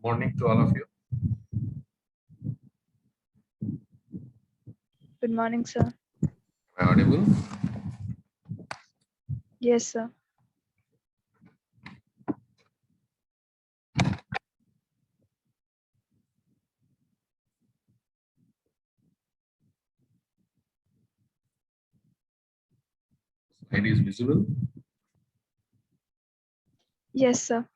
Morning to all of you. Good morning, sir. Am I audible? Yes, sir. Slide is visible. Yes, sir.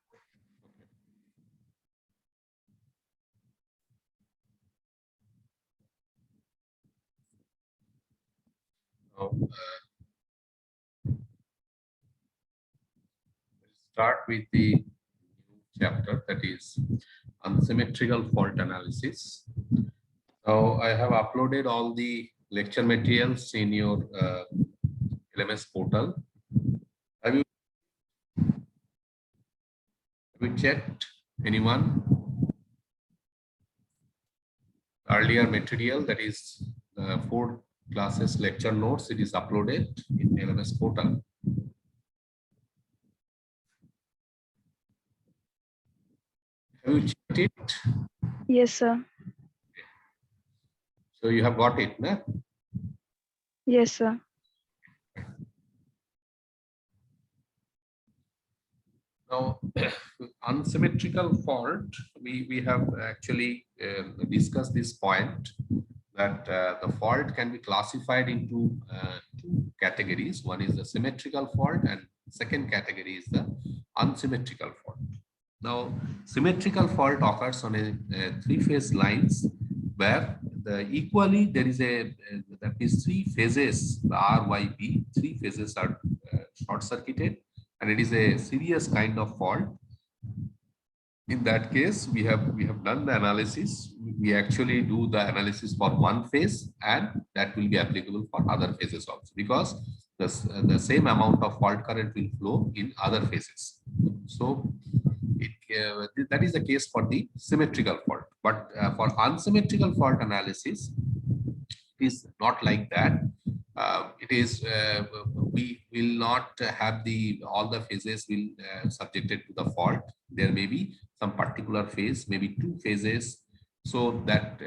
Now, let's start with the new chapter, that is unsymmetrical fault analysis. Now, I have uploaded all the lecture materials in your LMS portal. Have you checked anyone? Earlier material, that is 4 classes lecture notes, it is uploaded in LMS portal. Have you checked it? Yes, sir. So you have got it, no? Yes, sir. Now, unsymmetrical fault, we have actually discussed this point that the fault can be classified into 2 categories. One is the symmetrical fault and second category is the unsymmetrical fault. Now, symmetrical fault occurs on a 3-phase lines where equally there is that is 3 phases, the R, Y, B, 3 phases are short circuited, and it is a serious kind of fault. In that case, we have done the analysis. We actually do the analysis for one phase, and that will be applicable for other phases also, because the same amount of fault current will flow in other phases. So that is the case for the symmetrical fault. But for unsymmetrical fault analysis, it is not like that. It is we will not have all the phases will subjected to the fault. There may be some particular phase, maybe 2 phases, so that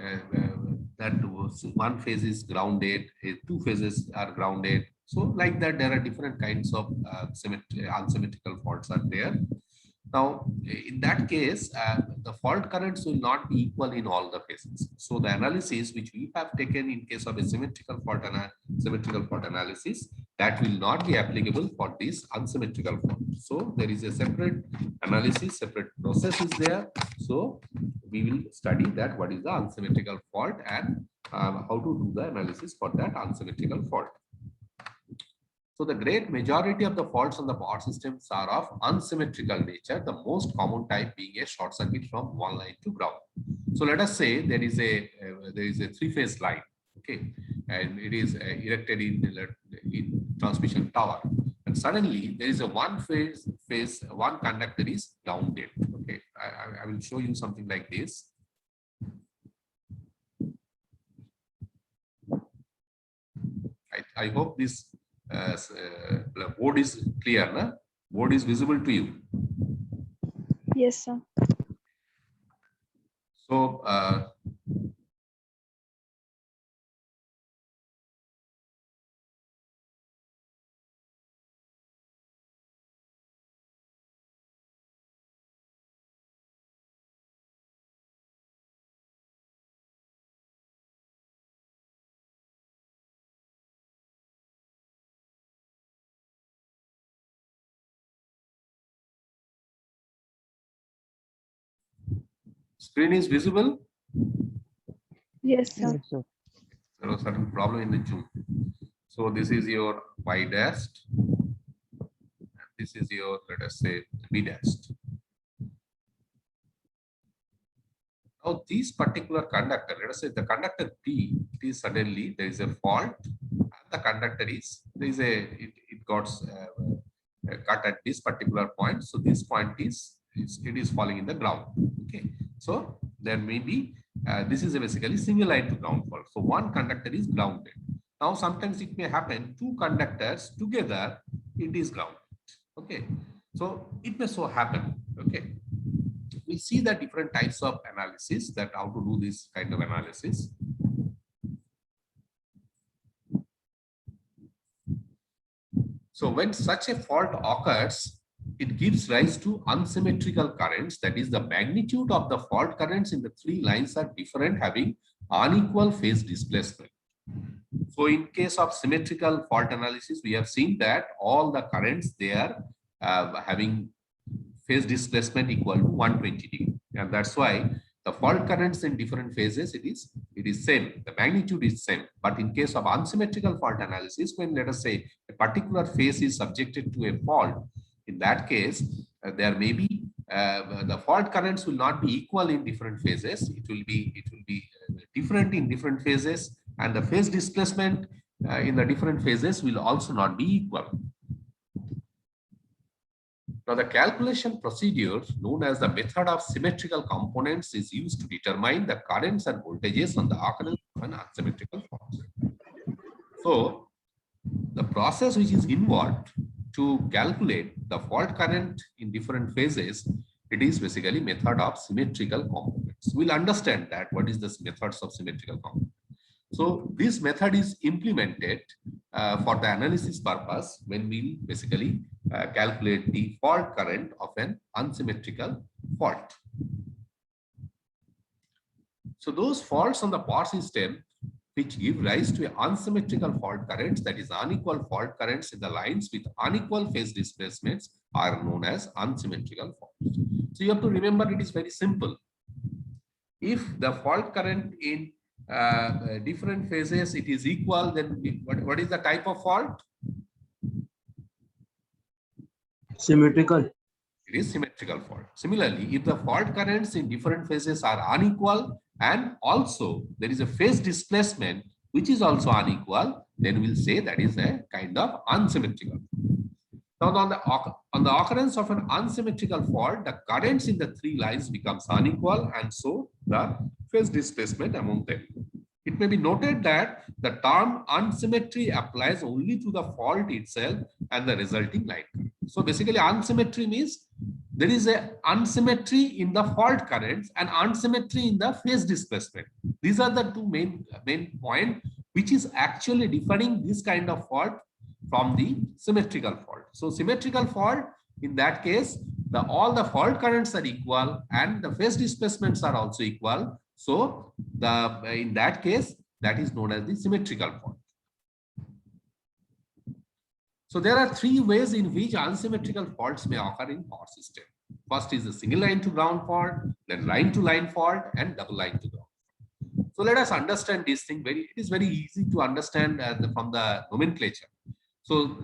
one phase is grounded, 2 phases are grounded. So like that, there are different kinds of unsymmetrical faults are there. Now, in that case, the fault currents will not be equal in all the phases. So the analysis which we have taken in case of a symmetrical fault analysis, that will not be applicable for this unsymmetrical fault. So there is a separate analysis, separate process is there. So we will study that what is the unsymmetrical fault and how to do the analysis for that unsymmetrical fault. So the great majority of the faults on the power systems are of unsymmetrical nature, the most common type being a short circuit from one line to ground. So let us say there is a 3-phase line, okay, and it is erected in transmission tower, and suddenly there is a one conductor is grounded. Okay, I will show you something like this. I hope this board is clear, na? Board is visible to you. Yes, sir. So screen is visible. Yes, sir. Yes, sir. There was a certain problem in the Zoom. So this is your Y dashed. This is your, let us say, B dashed. Now this particular conductor, let us say the conductor P, it is suddenly there is a fault, and the conductor is it got cut at this particular point. So this point is falling in the ground. Okay, so there may be this is basically single line to ground fault. So one conductor is grounded. Now sometimes it may happen 2 conductors together, it is grounded. Okay, so it may so happen. Okay, We'll see the different types of analysis, that how to do this kind of analysis. So when such a fault occurs, it gives rise to unsymmetrical currents. That is, the magnitude of the fault currents in the three lines are different, having unequal phase displacement. So in case of symmetrical fault analysis, we have seen that all the currents, they are having phase displacement equal to 120 degree. And that's why the fault currents in different phases, it is same, the magnitude is same. But in case of unsymmetrical fault analysis, when let us say a particular phase is subjected to a fault, in that case, there may be the fault currents will not be equal in different phases. It will be different in different phases, and the phase displacement in the different phases will also not be equal. Now, the calculation procedure known as the method of symmetrical components is used to determine the currents and voltages on the occurrence of an unsymmetrical fault. So, the process which is involved to calculate the fault current in different phases, it is basically method of symmetrical components. We'll understand that what is the methods of symmetrical components. So this method is implemented for the analysis purpose when we basically calculate the fault current of an unsymmetrical fault. So those faults on the power system which give rise to unsymmetrical fault currents, that is unequal fault currents in the lines with unequal phase displacements, are known as unsymmetrical faults. So you have to remember, it is very simple. If the fault current in different phases, it is equal, then what is the type of fault? Symmetrical. It is symmetrical fault. Similarly, if the fault currents in different phases are unequal and also there is a phase displacement which is also unequal, then we'll say that is a kind of unsymmetrical. Now, on the occurrence of an unsymmetrical fault, the currents in the three lines becomes unequal, and so the phase displacement among them. It may be noted that the term unsymmetry applies only to the fault itself and the resulting line current. So basically, unsymmetry means there is a unsymmetry in the fault currents and unsymmetry in the phase displacement. These are the two main points which is actually differing this kind of fault from the symmetrical fault. So symmetrical fault, in that case, all the fault currents are equal and the phase displacements are also equal. So in that case, that is known as the symmetrical fault. So there are three ways in which unsymmetrical faults may occur in power system. First is the single line to ground fault, then line to line fault, and double line to ground. So let us understand this thing. It is very easy to understand from the nomenclature. So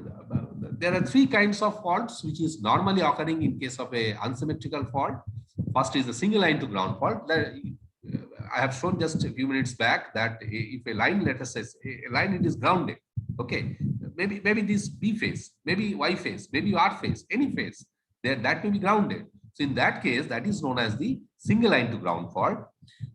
there are three kinds of faults which is normally occurring in case of a unsymmetrical fault. First is the single line to ground fault. I have shown just a few minutes back that if a line, let us say a line, it is grounded. Okay, maybe this B phase, maybe Y phase, maybe R phase, any phase, that may be grounded. So in that case, that is known as the single line to ground fault.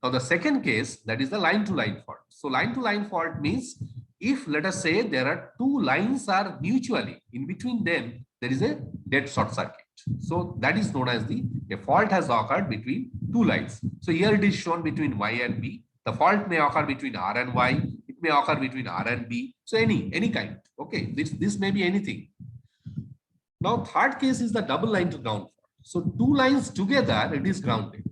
Now the second case, that is the line to line fault. So line to line fault means if, let us say, there are two lines are mutually, in between them, there is a dead short circuit. So that is known as a fault has occurred between two lines. So here it is shown between Y and B. The fault may occur between R and Y. It may occur between R and B. So any kind. Okay, this may be anything. Now third case is the double line to ground fault. So two lines together, it is grounded.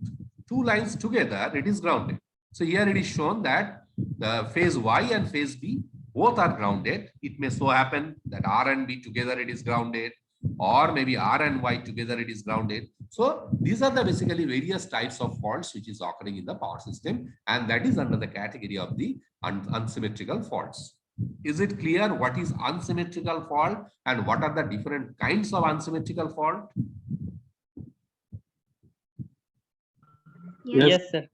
Two lines together, it is grounded. So here it is shown that the phase Y and phase B both are grounded. It may so happen that R and B together it is grounded, or maybe R and Y together it is grounded. So these are the basically various types of faults which is occurring in the power system, and that is under the category of the unsymmetrical faults. Is it clear what is unsymmetrical fault and what are the different kinds of unsymmetrical fault? Yes, sir.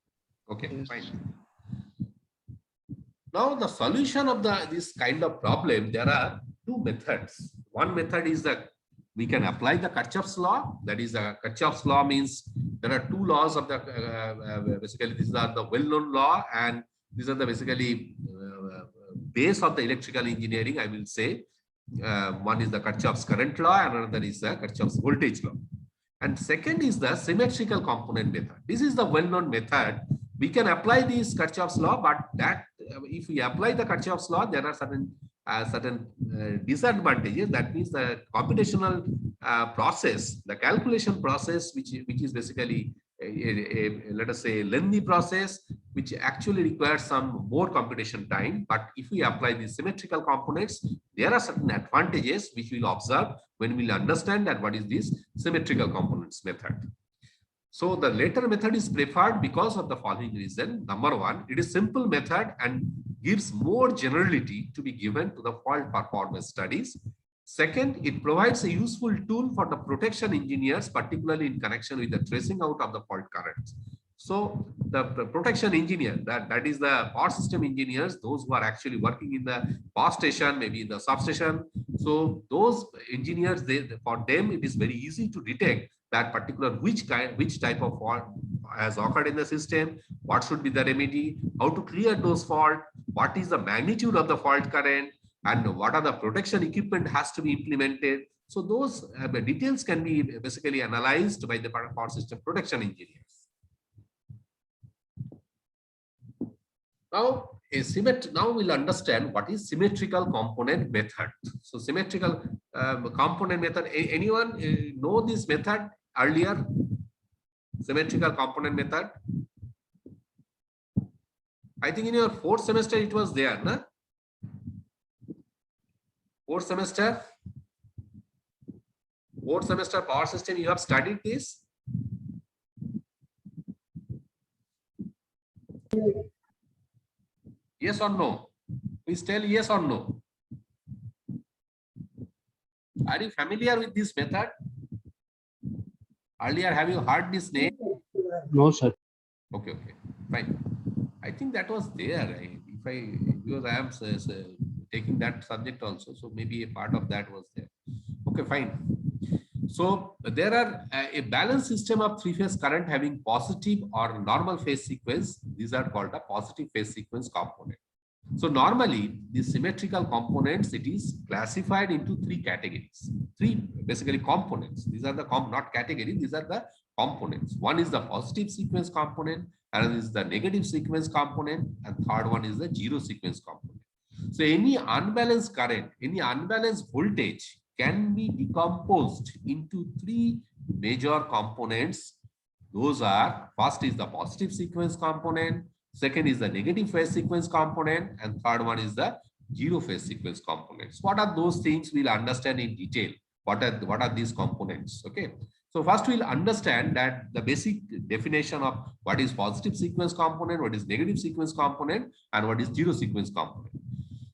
Okay, fine. Now the solution of this kind of problem, there are two methods. One method is that we can apply the Kirchhoff's law. That is, Kirchhoff's law means there are two laws of the basically these are the well-known law, and these are the basically base of the electrical engineering, I will say. One is the Kirchhoff's current law and another is the Kirchhoff's voltage law. And second is the symmetrical component method. This is the well-known method. We can apply this Kirchhoff's law, but that if we apply the Kirchhoff's law, there are certain disadvantages. That means the computational process, the calculation process, which is basically let us say lengthy process, which actually requires some more computation time. But if we apply the symmetrical components, there are certain advantages which we'll observe when we'll understand that what is this symmetrical components method. So the latter method is preferred because of the following reason. Number one, it is simple method and gives more generality to be given to the fault performance studies. Second, it provides a useful tool for the protection engineers, particularly in connection with the tracing out of the fault currents. So the protection engineer, that is the power system engineers, those who are actually working in the power station, maybe in the substation. So those engineers, for them, it is very easy to detect that particular which type of fault has occurred in the system, what should be the remedy, how to clear those fault, what is the magnitude of the fault current, and what are the protection equipment has to be implemented. So those details can be basically analyzed by the power system protection engineers. Now, now we'll understand what is symmetrical component method. So symmetrical component method, anyone know this method earlier? Symmetrical component method. I think in your fourth semester it was there, no? Fourth semester power system, you have studied this? Yes or no? Please tell yes or no. Are you familiar with this method? Earlier, have you heard this name? No, sir. Okay, fine. I think that was there. Because I am taking that subject also, so maybe a part of that was there. Okay, fine. So there are a balanced system of three-phase current having positive or normal phase sequence. These are called a positive phase sequence component. So normally the symmetrical components, it is classified into three categories, three basically components. These are the not categories, these are the components. One is the positive sequence component, another is the negative sequence component, and third one is the zero sequence component. So any unbalanced current, any unbalanced voltage can be decomposed into three major components. Those are, first is the positive sequence component, second is the negative phase sequence component, and third one is the zero phase sequence components. What are those things? We'll understand in detail. What are these components? Okay. So first we'll understand that the basic definition of what is positive sequence component, what is negative sequence component, and what is zero sequence component.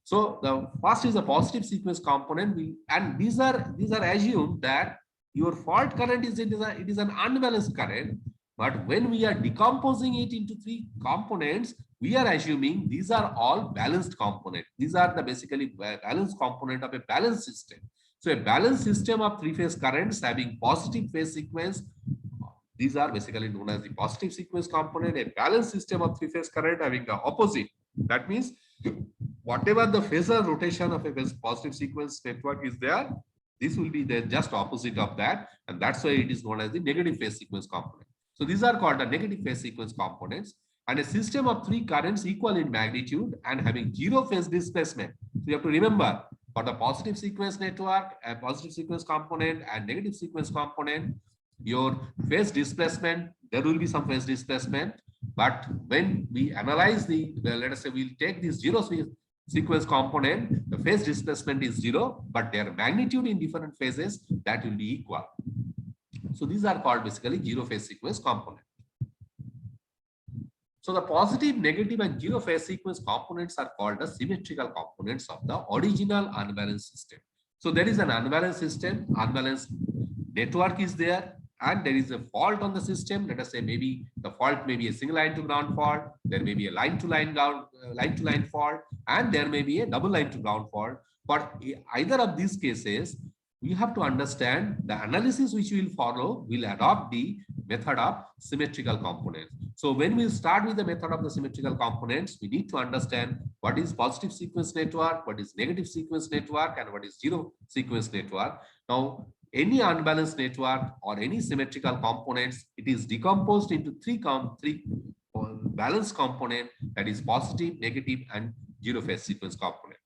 So the first is the positive sequence component, and these are assumed that your fault current is an unbalanced current, but when we are decomposing it into three components, we are assuming these are all balanced components. These are the basically balanced component of a balanced system. So a balanced system of three-phase currents having positive phase sequence, these are basically known as the positive sequence component. A balanced system of three-phase current having the opposite. That means whatever the phasor rotation of a positive sequence network is there, this will be the just opposite of that, and that's why it is known as the negative phase sequence component. So these are called the negative phase sequence components, and a system of three currents equal in magnitude and having zero phase displacement. So you have to remember, for the positive sequence network, a positive sequence component and negative sequence component, your phase displacement, there will be some phase displacement. But when we analyze let us say we'll take this zero sequence component, the phase displacement is zero, but their magnitude in different phases, that will be equal. So these are called basically zero phase sequence component. So the positive, negative, and zero phase sequence components are called the symmetrical components of the original unbalanced system. So there is an unbalanced system, unbalanced network is there, and there is a fault on the system. Let us say maybe the fault may be a single line to ground fault, there may be a line to line fault, and there may be a double line to ground fault. But either of these cases, we have to understand the analysis which we will follow will adopt the method of symmetrical components. So when we start with the method of the symmetrical components, we need to understand what is positive sequence network, what is negative sequence network, and what is zero sequence network. Now, any unbalanced network or any symmetrical components, it is decomposed into three balanced component, that is positive, negative, and zero phase sequence component.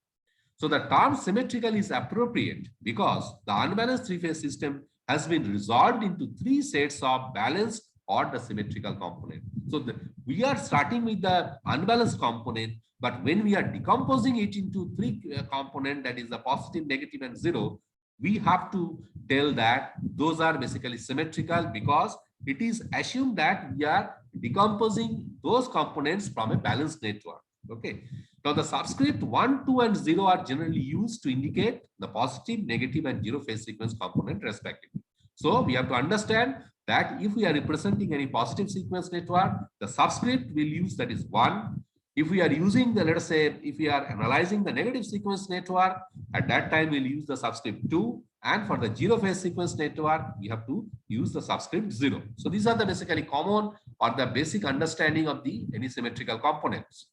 So the term symmetrical is appropriate because the unbalanced three-phase system has been resolved into three sets of balanced or the symmetrical component. So we are starting with the unbalanced component, but when we are decomposing it into three component, that is the positive, negative, and zero, we have to tell that those are basically symmetrical because it is assumed that we are decomposing those components from a balanced network. Okay. Now the subscript 1, 2, and 0 are generally used to indicate the positive, negative, and zero phase sequence component respectively. So we have to understand that if we are representing any positive sequence network, the subscript will use that is 1. If we are using the, let us say, if we are analyzing the negative sequence network, at that time we'll use the subscript 2. And for the zero phase sequence network, we have to use the subscript 0. So these are the basically common or the basic understanding of the any symmetrical components.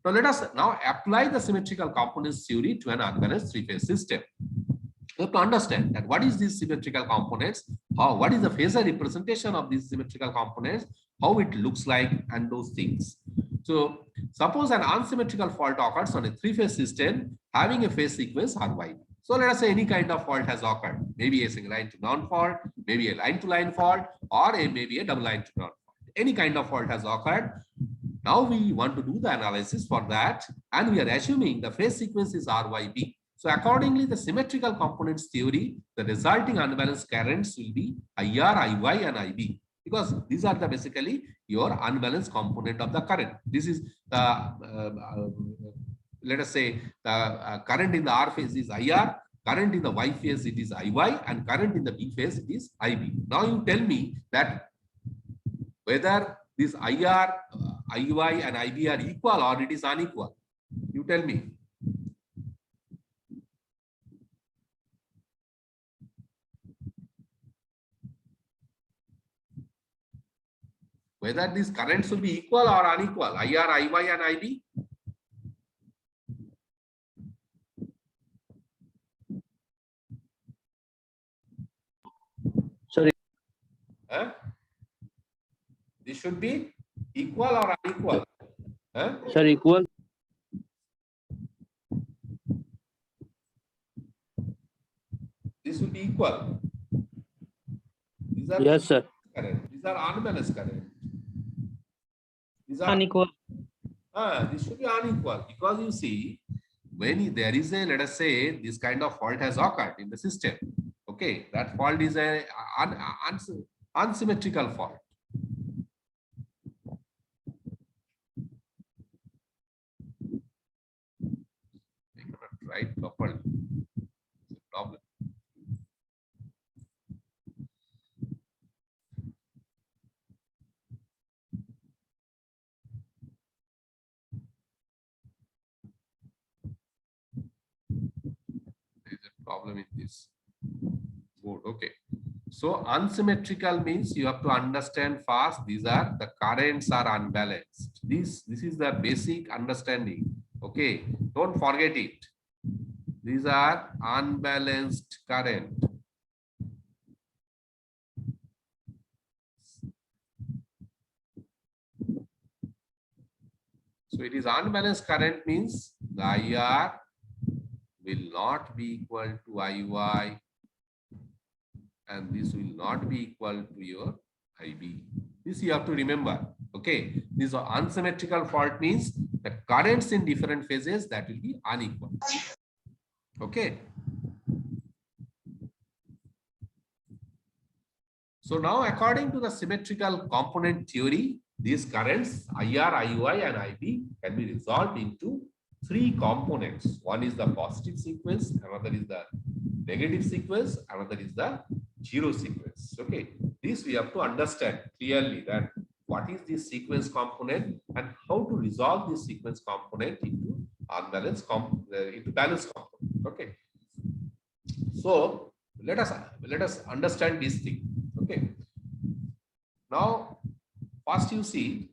Now let us now apply the symmetrical components theory to an unbalanced three-phase system. You have to understand that what is these symmetrical components, what is the phasor representation of these symmetrical components, how it looks like, and those things. So suppose an unsymmetrical fault occurs on a three-phase system having a phase sequence RY. So let us say any kind of fault has occurred, maybe a single line to ground fault, maybe a line to line fault, or maybe a double line to ground fault. Any kind of fault has occurred. Now we want to do the analysis for that, and we are assuming the phase sequence is RYB. So accordingly, the symmetrical components theory, the resulting unbalanced currents will be IR, IY, and IB, because these are the basically your unbalanced component of the current. This is the let us say the current in the R phase is IR, current in the Y phase it is IY, and current in the B phase it is IB. Now you tell me that whether this IR, IY, and IB are equal or it is unequal. You tell me. Whether these currents will be equal or unequal, IR, IY, and IB. Sorry. Huh? This should be equal or unequal. Huh? Sir, equal. This will be equal. These are Yes, sir. current. These are unbalanced current. These are unequal. This should be unequal because you see, when there is a, let us say, this kind of fault has occurred in the system. Okay, that fault is a unsymmetrical fault. They cannot write properly. It's a problem. There is a problem in this board. Okay. So unsymmetrical means you have to understand fast. These are the currents are unbalanced. This is the basic understanding. Okay. Don't forget it. These are unbalanced current. So it is unbalanced current means the IR will not be equal to IY, and this will not be equal to your IB. This you have to remember. Okay, this unsymmetrical fault means the currents in different phases that will be unequal. Okay. So now, according to the symmetrical component theory, these currents IR, IY, and IB can be resolved into three components. One is the positive sequence, another is the negative sequence, another is the zero sequence. Okay, this we have to understand clearly, that what is this sequence component and how to resolve this sequence component into unbalanced into balanced component. Okay, so let us understand this thing. Okay, now first you see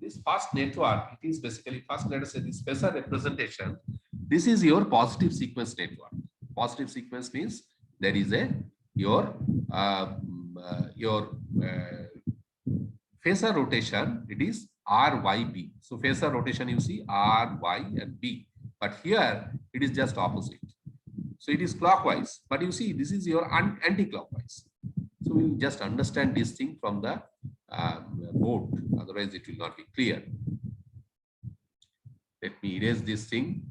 this first network. It is basically, first let us say this phasor representation. This is your positive sequence network. Positive sequence means there is a your phasor rotation. It is RYB. So phasor rotation you see R, Y, and B. But here it is just opposite. So it is clockwise. But you see, this is your anti-clockwise. So we'll just understand this thing from the board. Otherwise, it will not be clear. Let me erase this thing.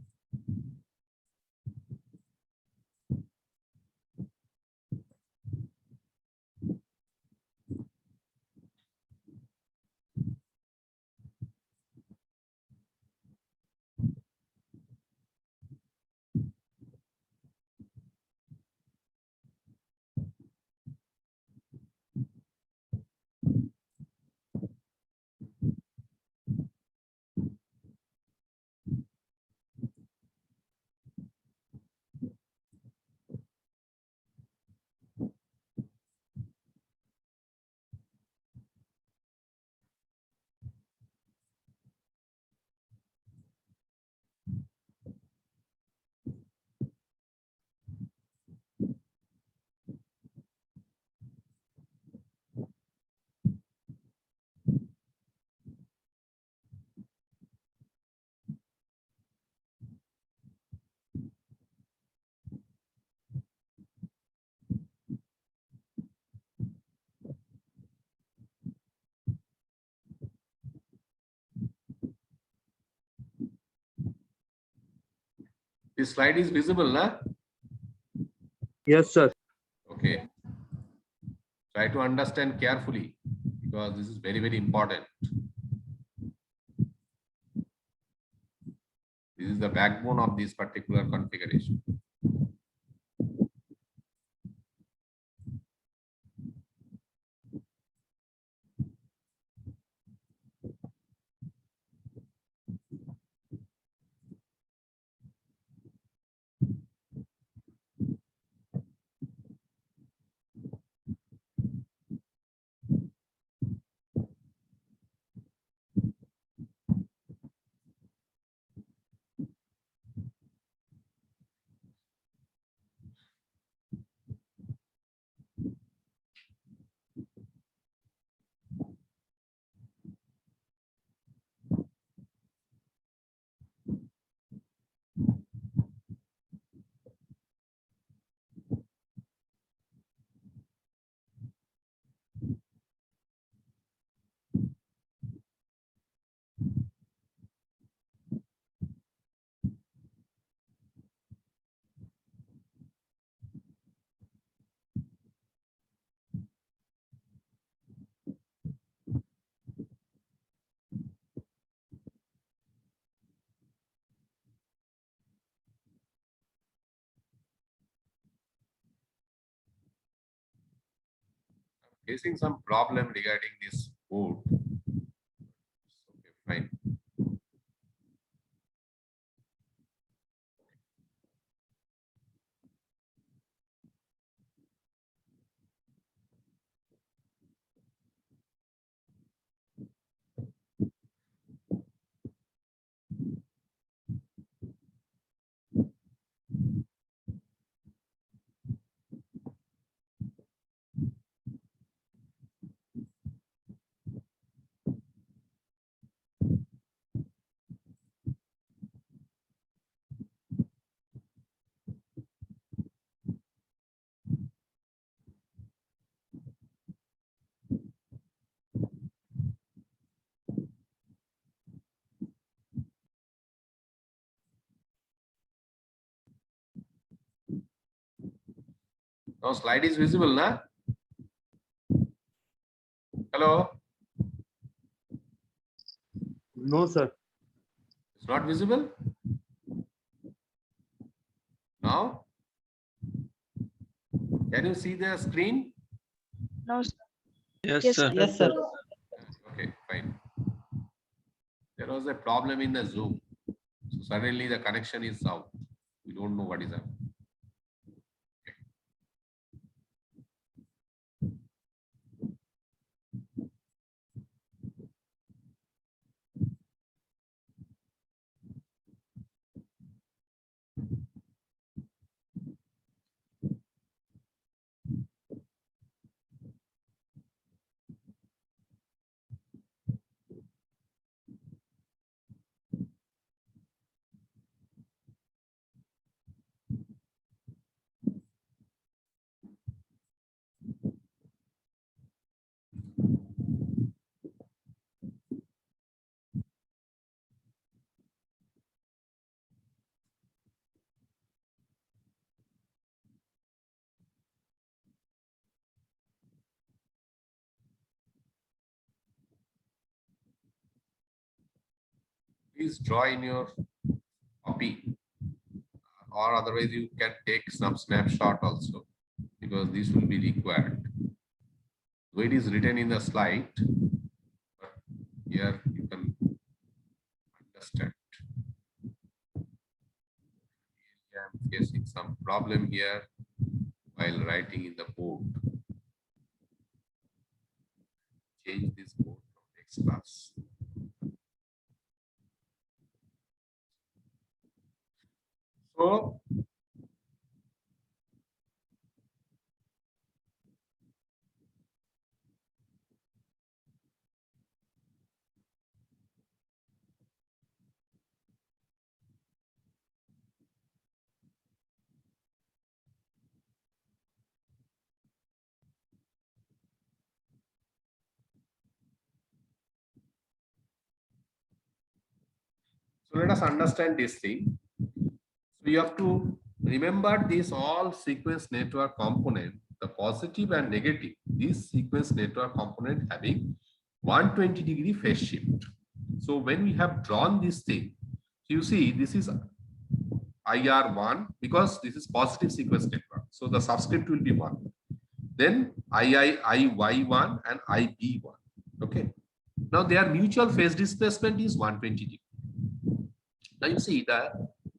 This slide is visible, na? Yes, sir. Okay. Try to understand carefully because this is very, very important. This is the backbone of this particular configuration. Facing some problem regarding this board. Okay, fine. Now slide is visible, na? Hello? No, sir. It's not visible? Now? Can you see the screen? No, sir. Yes, Yes, sir. sir. Yes, sir. Okay, fine. There was a problem in the Zoom. So suddenly the connection is out. We don't know what is happening. please draw in your copy, or otherwise you can take some snapshot also, because this will be required. So it is written in the slide, but here you can understand. I am facing some problem here while writing in the board. Change this board from next class. So let us understand this thing. So you have to remember this all sequence network component, the positive and negative, this sequence network component having 120-degree phase shift. So when we have drawn this thing, you see this is IR1 because this is positive sequence network. So the subscript will be 1. Then IY1 and IB1. Okay. Now their mutual phase displacement is 120 degree. Now you see that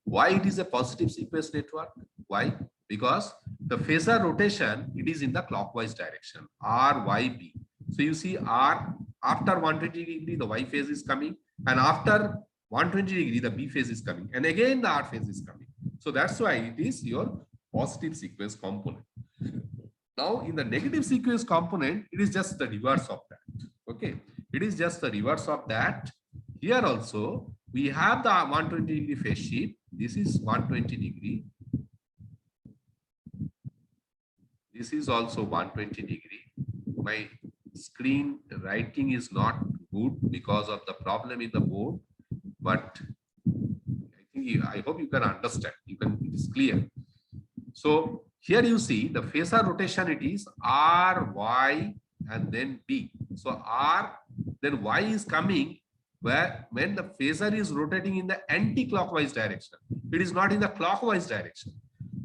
why it is a positive sequence network. Why? Because the phasor rotation, it is in the clockwise direction, RYB. So you see R after 120 degree, the Y phase is coming, and after 120 degree, the B phase is coming, and again the R phase is coming. So that's why it is your positive sequence component. Now in the negative sequence component, it is just the reverse of that. Okay, it is just the reverse of that. Here also we have the 120 degree phase shift. This is 120 degree. This is also 120 degree. My screen writing is not good because of the problem in the board, but I hope you can understand. It is clear. So here you see the phasor rotation, it is R, Y, and then B. So R, then Y is coming where when the phasor is rotating in the anti-clockwise direction. It is not in the clockwise direction.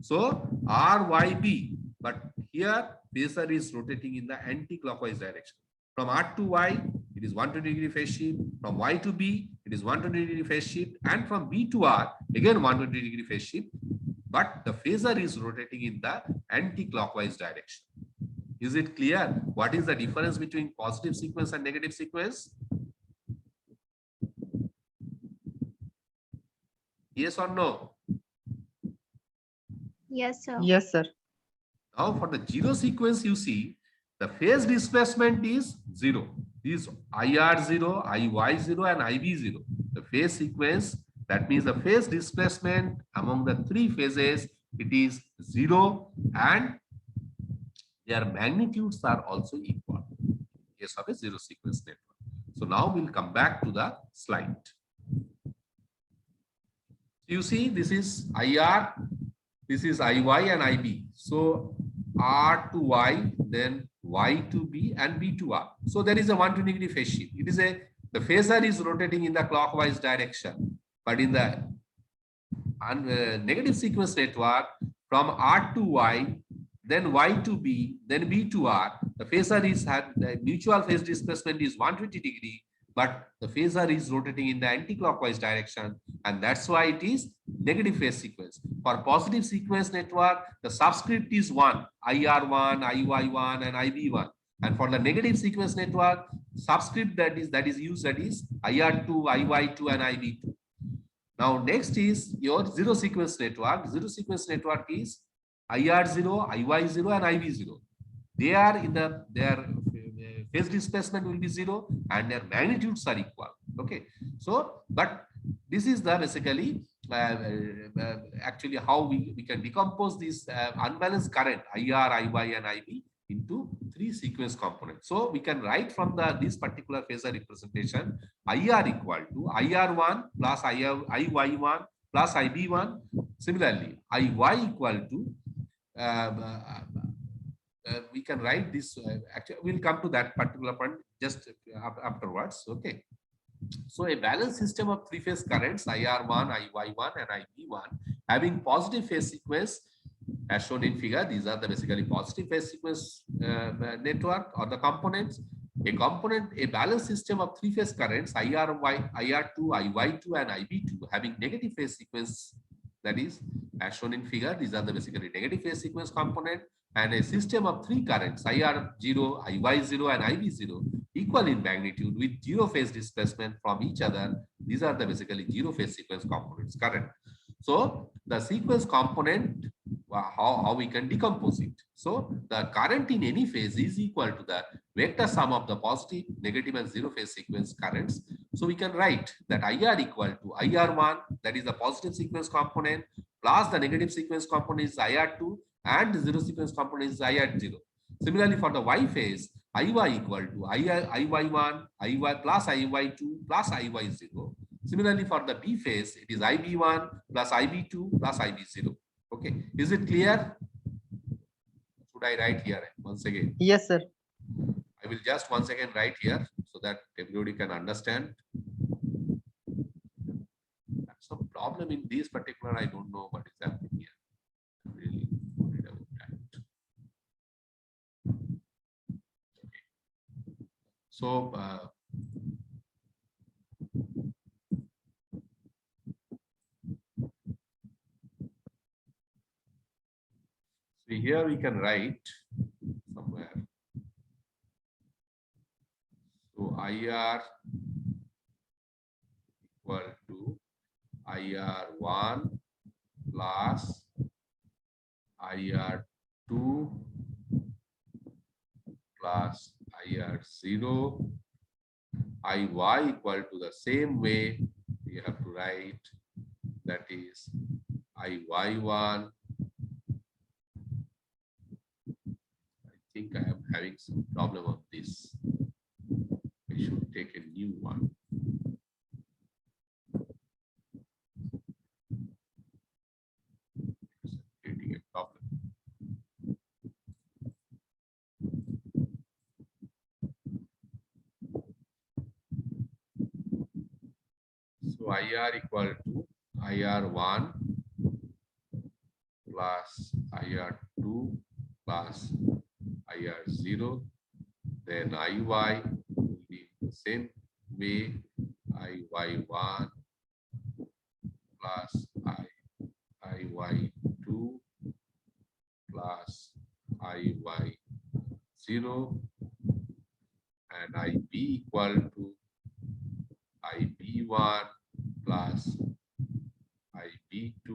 So R, Y, B, but here phasor is rotating in the anti-clockwise direction. From R to Y, it is 120 degree phase shift. From Y to B, it is 120 degree phase shift. And from B to R, again 120 degree phase shift. But the phasor is rotating in the anti-clockwise direction. Is it clear? What is the difference between positive sequence and negative sequence? Yes or no? Yes, sir. Yes, sir. Now for the zero sequence, you see the phase displacement is 0. These IR0, IY0, and IB0. The phase sequence, that means the phase displacement among the 3 phases, it is 0, and their magnitudes are also equal in case of a zero sequence network. So now we'll come back to the slide. You see, this is IR, this is IY and IB. So R to Y, then Y to B, and B to R. So there is a 120 degree phase shift. It is the phasor is rotating in the clockwise direction, but in the negative sequence network, from R to Y, then Y to B, then B to R, the phasor is the mutual phase displacement is 120 degree, but the phasor is rotating in the anti-clockwise direction, and that's why it is negative phase sequence. For positive sequence network, the subscript is 1, IR1, IY1, and IB1. And for the negative sequence network, subscript that is used, that is IR2, IY2, and IB2. Now next is your zero sequence network. Zero sequence network is IR0, IY0, and IB0. They are in their phase displacement will be 0 and their magnitudes are equal. Okay, so but this is the basically actually how we can decompose this unbalanced current IR, IY, and IB into 3 sequence components. So we can write from this particular phasor representation IR equal to IR1 plus IY1 plus IB1. Similarly, IY equal to we can write this. Actually, we'll come to that particular point just afterwards. Okay. So a balanced system of three-phase currents, IR1, IY1, and IB1, having positive phase sequence, as shown in figure, these are the basically positive phase sequence network or the components. A balanced system of three-phase currents, IR2, IY2, and IB2, having negative phase sequence, that is, as shown in figure, these are the basically negative phase sequence component, and a system of three currents, IR0, IY0, and IB0, equal in magnitude with zero phase displacement from each other. These are the basically zero phase sequence components current. So the sequence component, how we can decompose it. So the current in any phase is equal to the vector sum of the positive, negative, and zero phase sequence currents. So we can write that IR equal to IR1, that is the positive sequence component, plus the negative sequence component is IR2, and the zero sequence component is IR0. Similarly, for the Y phase, IY equal to IY1, IY plus IY2 plus IY0. Similarly, for the B phase, it is IB1 plus IB2 plus IB0. Okay, is it clear? Should I write here once again? Yes, sir. I will just once again write here so that everybody can understand. That's some problem in this particular, I don't know what is happening here. I'm really worried about that. Okay. So, see here we can write somewhere. So IR equal to IR1 plus IR2 plus IR0. IY equal to the same way we have to write, that is IY1. I think I am having some problem of this. I should take a new one. It's creating a problem. So IR equal to IR1 plus IR2 plus IR0. Then IY will be the same way, IY1 plus IY2 plus IY0, and IB equal to IB1 plus IB2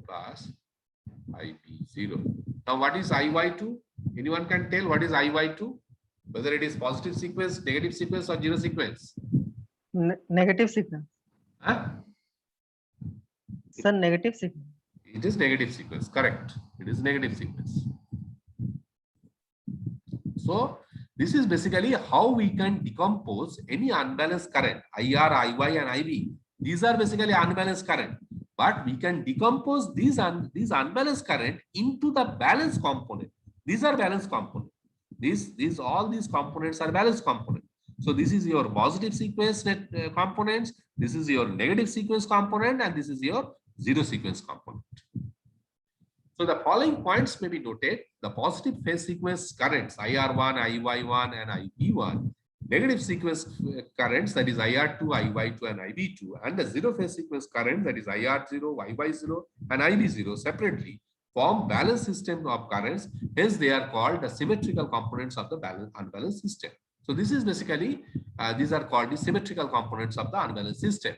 plus IB0. Now, what is IY2? Anyone can tell what is IY2? Whether it is positive sequence, negative sequence, or zero sequence? Negative sequence. Huh? Sir, negative sequence. It is negative sequence, correct. It is negative sequence. So this is basically how we can decompose any unbalanced current, IR, IY, and IB. These are basically unbalanced current, but we can decompose these unbalanced current into the balanced component. These are balanced component. All these components are balanced component. So this is your positive sequence components, this is your negative sequence component, and this is your zero sequence component. So the following points may be noted: the positive phase sequence currents IR1, IY1, and IB1, negative sequence currents, that is IR2, IY2, and IB2, and the zero phase sequence current, that is IR0, YY0, and IB0 separately form balanced system of currents. Hence, they are called the symmetrical components of the unbalanced system. So this is basically, these are called the symmetrical components of the unbalanced system.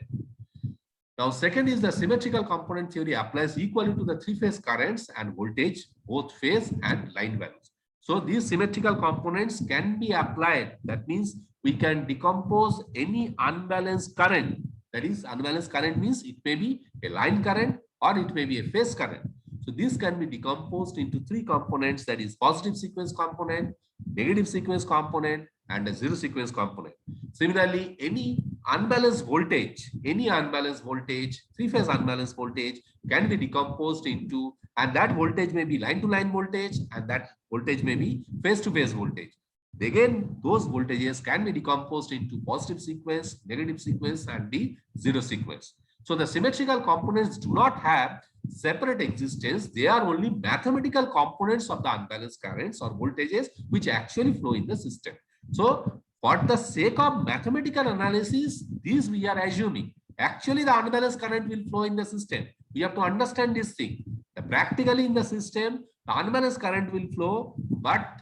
Now, second is the symmetrical component theory applies equally to the three-phase currents and voltage, both phase and line values. So these symmetrical components can be applied. That means we can decompose any unbalanced current. That is, unbalanced current means it may be a line current or it may be a phase current. So this can be decomposed into three components, that is positive sequence component, negative sequence component, and a zero sequence component. Similarly, any unbalanced voltage, three-phase unbalanced voltage can be decomposed into, and that voltage may be line-to-line voltage, and that voltage may be phase-to-phase voltage. Again, those voltages can be decomposed into positive sequence, negative sequence, and the zero sequence. So the symmetrical components do not have separate existence. They are only mathematical components of the unbalanced currents or voltages which actually flow in the system. So for the sake of mathematical analysis, these we are assuming. Actually, the unbalanced current will flow in the system. We have to understand this thing. Practically in the system, the unbalanced current will flow, but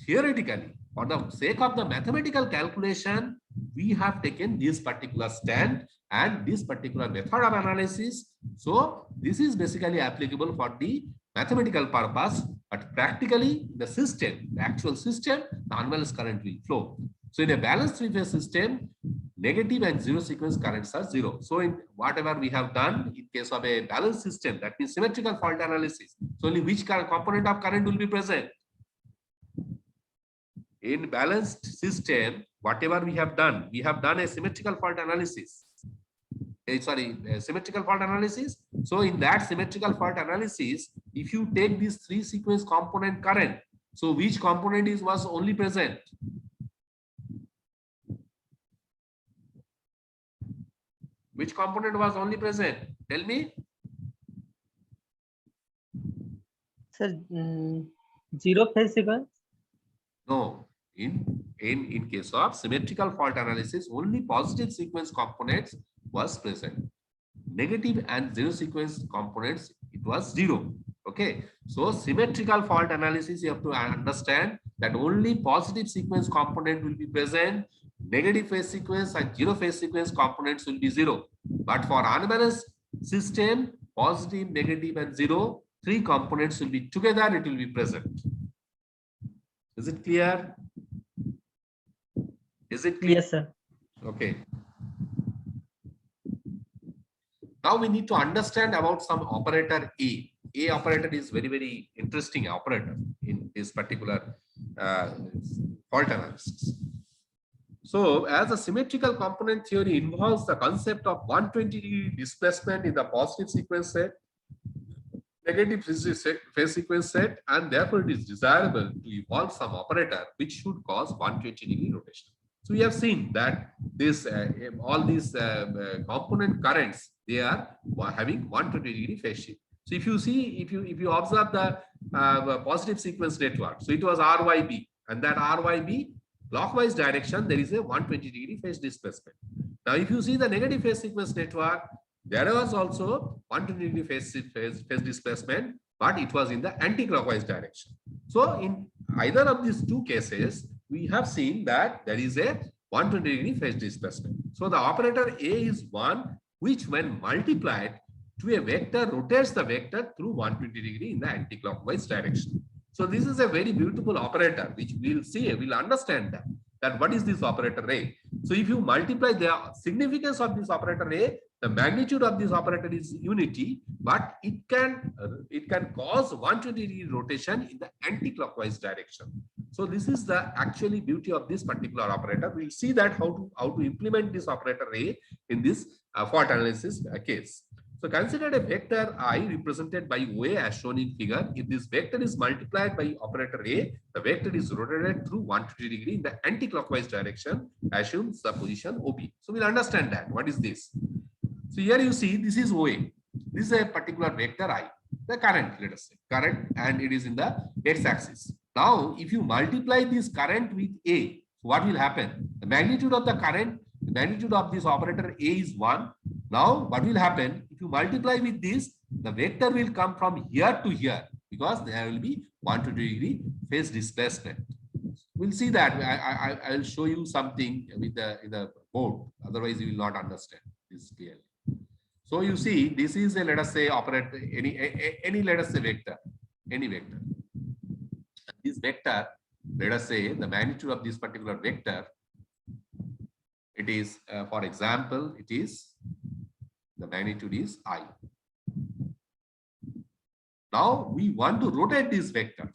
theoretically, for the sake of the mathematical calculation, we have taken this particular stand and this particular method of analysis. So this is basically applicable for the mathematical purpose, but practically the system, the actual system, the unbalanced current will flow. So in a balanced three-phase system, negative and zero sequence currents are zero. So in whatever we have done in case of a balanced system, that means symmetrical fault analysis, so only which component of current will be present? In balanced system, whatever we have done a symmetrical fault analysis. Symmetrical fault analysis. So in that symmetrical fault analysis, if you take this three sequence component current, so which component was only present? Which component was only present? Tell me. Sir, zero phase sequence. No. In case of symmetrical fault analysis, only positive sequence components was present. Negative and zero sequence components, it was zero. Okay. So symmetrical fault analysis, you have to understand that only positive sequence component will be present. Negative phase sequence and zero phase sequence components will be zero. But for unbalanced system, positive, negative, and zero, three components will be together, it will be present. Is it clear? Is it clear? Yes, sir. Okay. Now we need to understand about some operator A. A operator is very, very interesting operator in this particular fault analysis. So as a symmetrical component theory involves the concept of 120-degree displacement in the positive sequence set, negative phase sequence set, and therefore it is desirable to evolve some operator which should cause 120-degree rotation. So we have seen that this all these component currents, they are having 120-degree phase shift. So if you see, if you observe the positive sequence network, so it was RYB, and that RYB clockwise direction, there is a 120-degree phase displacement. Now, if you see the negative phase sequence network, there was also 120-degree phase displacement, but it was in the anti-clockwise direction. So in either of these two cases, we have seen that there is a 120-degree phase displacement. So the operator A is one which, when multiplied to a vector, rotates the vector through 120-degree in the anti-clockwise direction. So this is a very beautiful operator, which we'll see, we'll understand that what is this operator A. So if you multiply the significance of this operator A, the magnitude of this operator is unity, but it can cause 120-degree rotation in the anti-clockwise direction. So this is the actually beauty of this particular operator. We'll see that how to implement this operator A in this fault analysis case. So consider a vector I represented by OA as shown in figure. If this vector is multiplied by operator A, the vector is rotated through 120-degree in the anti-clockwise direction, assumes the position OP. So we'll understand that. What is this? So here you see this is OA. This is a particular vector I, the current, let us say, current, and it is in the x-axis. Now, if you multiply this current with A, what will happen? The magnitude of the current, the magnitude of this operator A is 1. Now, what will happen? If you multiply with this, the vector will come from here to here because there will be 120-degree phase displacement. We'll see that. I will show you something with the board. Otherwise, you will not understand this clearly. So you see, this is a, let us say, operator, any let us say vector, any vector. This vector, let us say the magnitude of this particular vector, it is, for example, it is, the magnitude is I. Now we want to rotate this vector.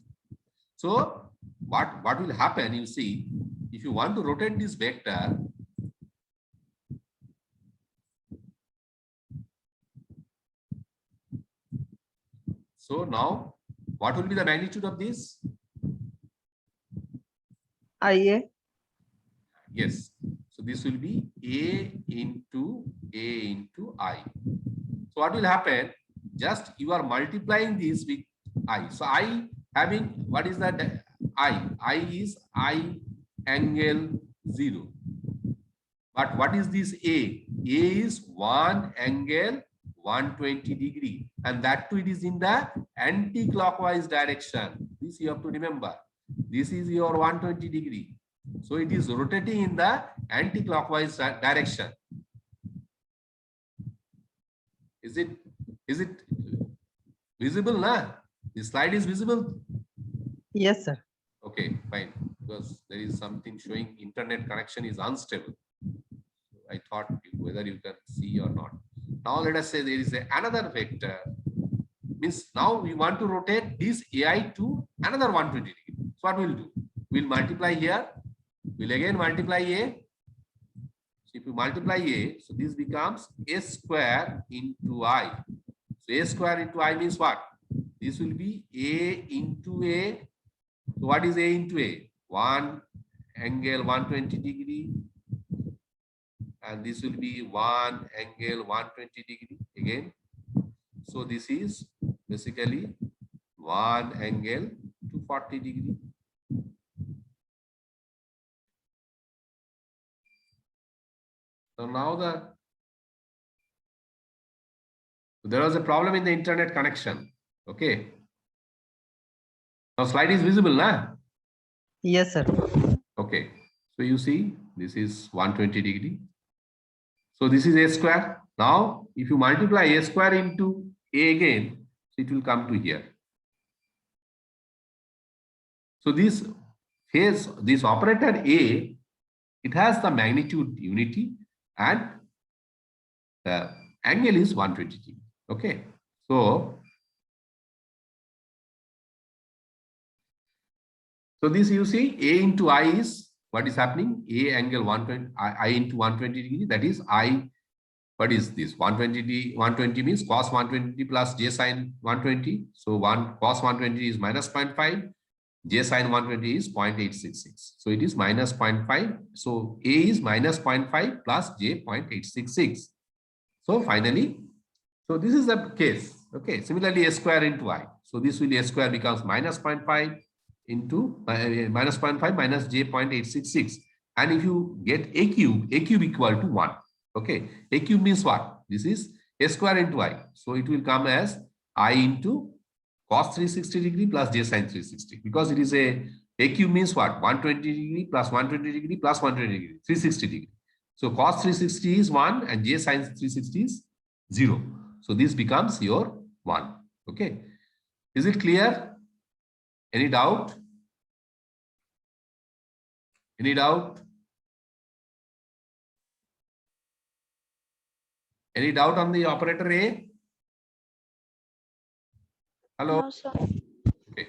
So what will happen, you see, if you want to rotate this vector, so now what will be the magnitude of this? IA. Yes. So this will be A into I. So what will happen? Just you are multiplying this with I. So I having, what is that? I is I angle 0. But what is this A? A is 1 angle 120 degree, and that too it is in the anti-clockwise direction. This you have to remember. This is your 120 degree. So it is rotating in the anti-clockwise direction. Is it visible now? The slide is visible? Yes, sir. Okay, fine. Because there is something showing internet connection is unstable. I thought whether you can see or not. Now let us say there is another vector. Means now we want to rotate this AI to another 120 degree. So what we'll do? We'll multiply here. We'll again multiply A. So if you multiply A, so this becomes A square into I. So A square into I means what? This will be A into A. So what is A into A? 1 angle 120 degree. And this will be 1 angle 120 degree again. So this is basically 1 angle 240 degree. So now there was a problem in the internet connection. Okay. Now slide is visible, na? Yes, sir. Okay. So you see, this is 120 degree. So this is A square. Now, if you multiply A square into A again, it will come to here. So this phase, this operator A, it has the magnitude unity and the angle is 120 degree. Okay. So this you see A into I is what is happening? A angle 120, I into 120 degree. That is I. What is this? 120 120 means cos 120 plus j sine 120. So cos 120 is minus 0.5. J sine 120 is 0.866. So it is minus 0.5. So A is minus 0.5 plus J 0.866. So finally, so this is the case. Okay. Similarly, A square into I. So this will A square becomes minus 0.5 into minus 0.5 minus J 0.866. And if you get A cube equal to 1. Okay. A cube means what? This is A square into I. So it will come as I into cos 360 degree plus j sine 360, because it is a cube means what? 120 degree plus 120 degree plus 120 degree, 360 degree. So cos 360 is 1 and j sine 360 is 0. So this becomes your 1. Okay. Is it clear? Any doubt? Any doubt? Any doubt on the operator A? Hello? No, sir. Okay.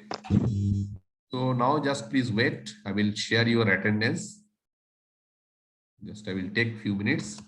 So now just please wait. I will share your attendance. Just I will take few minutes.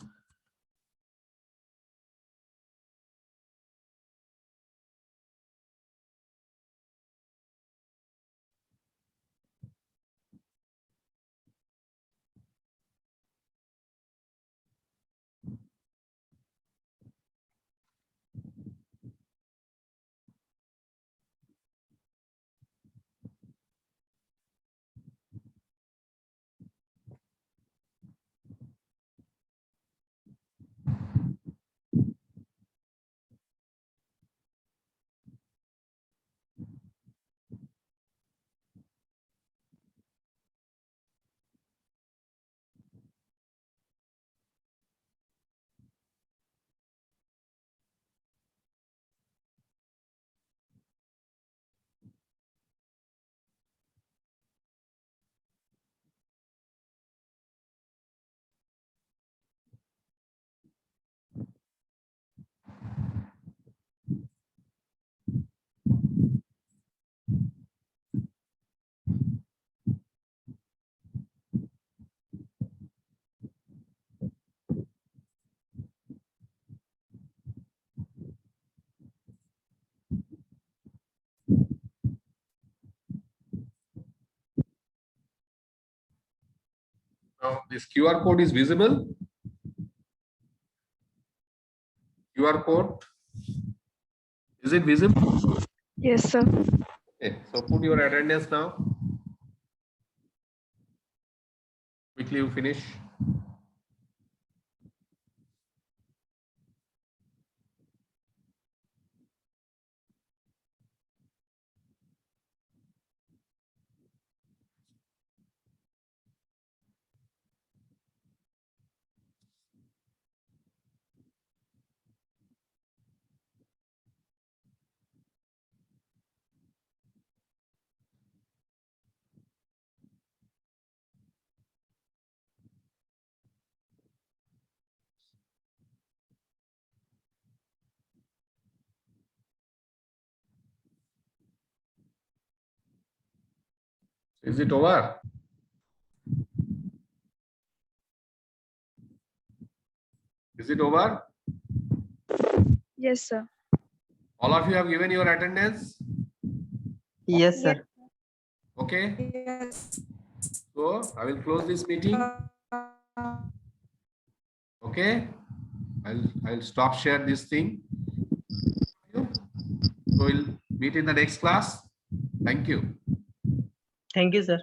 Now this QR code is visible. QR code, is it visible? Yes, sir. Okay, so put your attendance now. Quickly you finish. Is it over? Is it over? Yes, sir. All of you have given your attendance? Yes, sir. Okay, Yes. so I will close this meeting. Okay, I'll stop share this thing. So we'll meet in the next class. Thank you. Thank you, sir.